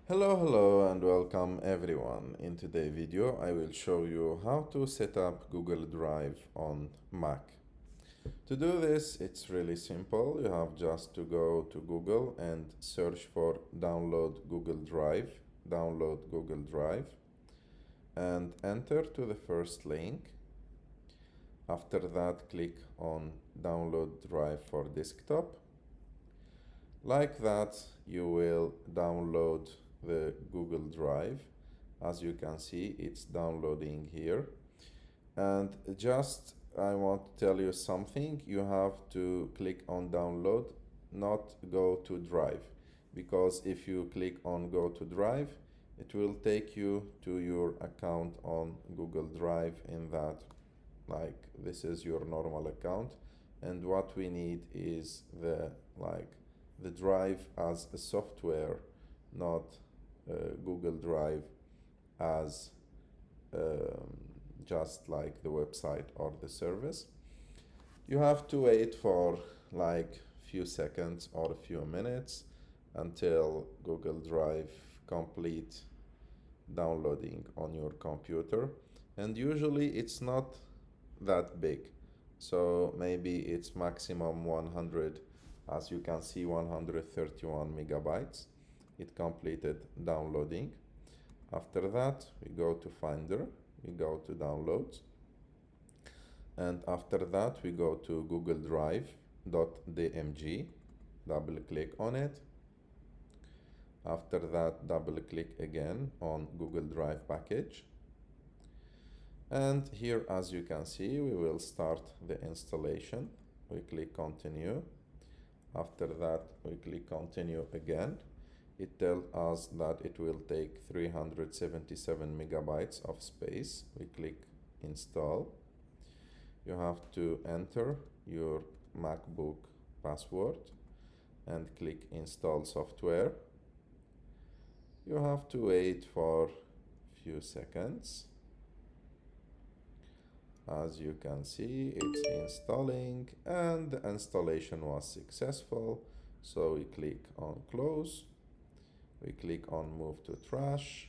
Hello and welcome everyone. In today's video I will show you how to set up Google Drive on Mac. To do this it's really simple. You have just to go to Google and search for download Google Drive and enter to the first link. After that click on download drive for desktop. Like that you will download the Google Drive. As you can see, it's downloading here. And just I want to tell you something. You have to click on download, not go to drive, because if you click on go to drive, it will take you to your account on Google Drive. In that, like, this is your normal account, and what we need is the drive as a software, not Google Drive as just like the website or the service. You have to wait for like few seconds or a few minutes until Google Drive complete downloading on your computer, and usually it's not that big, so maybe it's maximum 100. As you can see, 131 megabytes. It completed downloading. After that we go to Finder, we go to downloads, and after that we go to Google Drive.dmg, double click on it. After that double click again on Google Drive package, and here as you can see we will start the installation. We click continue. After that we click continue again. It tells us that it will take 377 megabytes of space. We click install. You have to enter your MacBook password and click install software. You have to wait for few seconds. As you can see, it's installing and the installation was successful. So we click on close. We click on move to trash,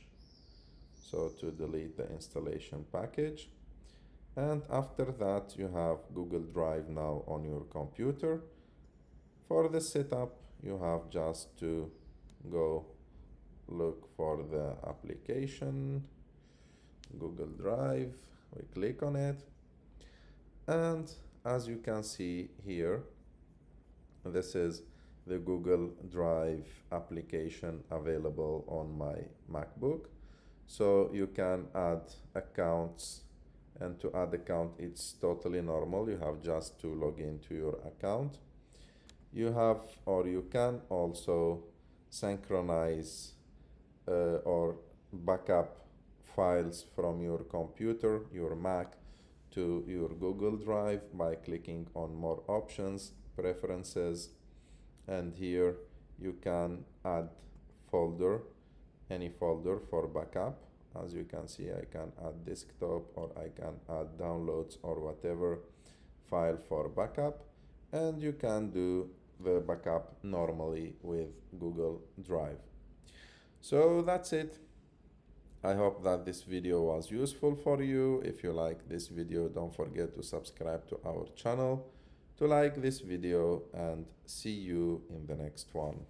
so to delete the installation package. And after that you have Google Drive now on your computer. For the setup you have just to go look for the application Google Drive. We click on it, and as you can see here, this is the Google Drive application available on my MacBook. So you can add accounts, and to add account it's totally normal. You have just to log into your account. You have, or you can also synchronize or backup files from your computer, your Mac, to your Google Drive by clicking on more options, preferences, and here you can add folder, any folder for backup. As you can see, I can add desktop, or I can add downloads, or whatever file for backup, and you can do the backup normally with Google Drive. So that's it. I hope that this video was useful for you. If you like this video, don't forget to subscribe to our channel, to like this video, and see you in the next one.